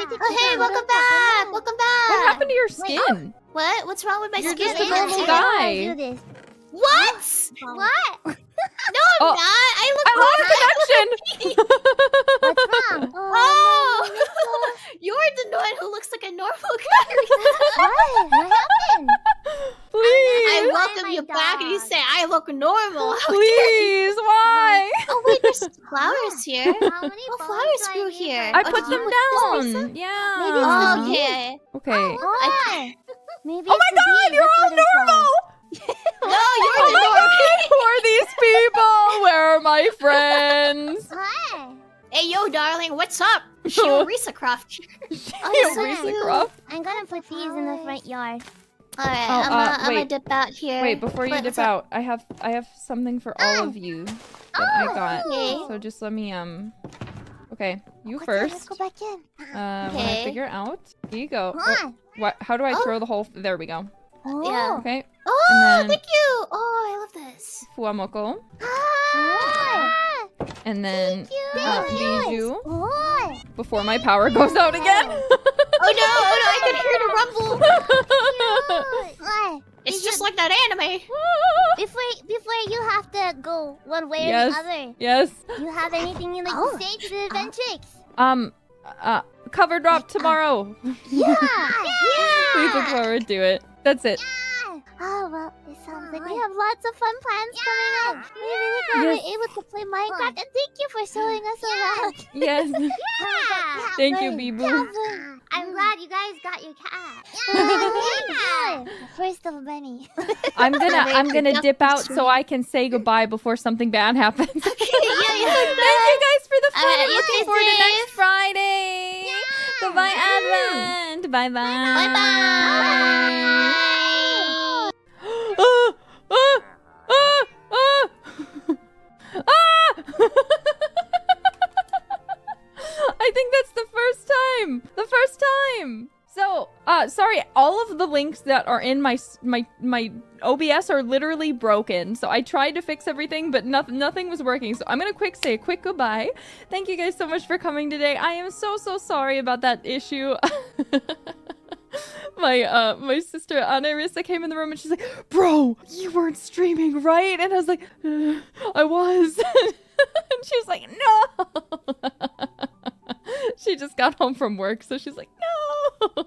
Oh, hey, welcome back! Welcome back! What happened to your skin? What? What's wrong with my You're skin? just a normal guy. What? What? No, I'm not. I look I lost connection! What's wrong? Oh! You're the one who looks like a normal guy. What happened? Please! I welcome you back and you say I look normal. How dare you? Please, why? Oh wait, there's flowers here. How many Oh, bones flowers do I grew need here. for- I Oh, put did you them put this down. reason? Yeah. Maybe it's the bee. Okay. Okay. Why? Maybe Oh it's my the god, bee. you're That's all what it's normal! No, you're Oh the my normal. god! Who are these people? Where are my friends? What? Hey, yo, darling, what's up? 𝗀𝗵𝘂𝘁𝗀𝗆 𝗀𝗵𝘂𝘁. I'm gonna put these in the front yard. Alright, Oh, I'm gonna wait. dip out here. Wait, before you Wait, dip what's up? out, I have something for all of you that I got. okay. So just let me Okay, you Okay, let's first. go back in. When I Okay. figure it out. Here you go. Come on. What? How do I Oh. throw the whole? There we go. Yeah. Okay. Oh, And then- thank you! Oh, I love this. 𝗶𝗺𝗀𝘀𝘀𝘆. Ah, And then Bijou. boy. Before my power goes out again. Oh no, I can hear the rumble. What? It's just like that anime. Before you have to go one way or Yes. the other, Yes. you have anything you'd like Oh. to say to the adventurers? Cover drop tomorrow. Yeah! Please look forward to it. That's it. Oh, well, it sounds like we have lots of fun plans coming up. We really glad Yes. we're able to play Minecraft, and thank you for showing us around. Yes. Thank you, Bibu. I'm glad you guys got your cat. Yeah. First of many. I'm gonna Duck dip out tree. so I can say goodbye before something bad happens. yeah. Thank you guys for the fun. Alright, I'm you looking stay forward to safe. next Friday. Goodbye, Advent. Bye bye. Bye bye. Ah! Ah! Ah! Ah! Ah! I think that's the first time. The first time. So, sorry, all of the links that are in my OBS are literally broken. So I tried to fix everything, but nothing was working. So I'm gonna say a quick goodbye. Thank you guys so much for coming today. I am so sorry about that issue. My sister IRyS came in the room and she's like, "Bro, you weren't streaming, right?" And I was like, "I was." And she was like, "No." She just got home from work, so she's like, "No."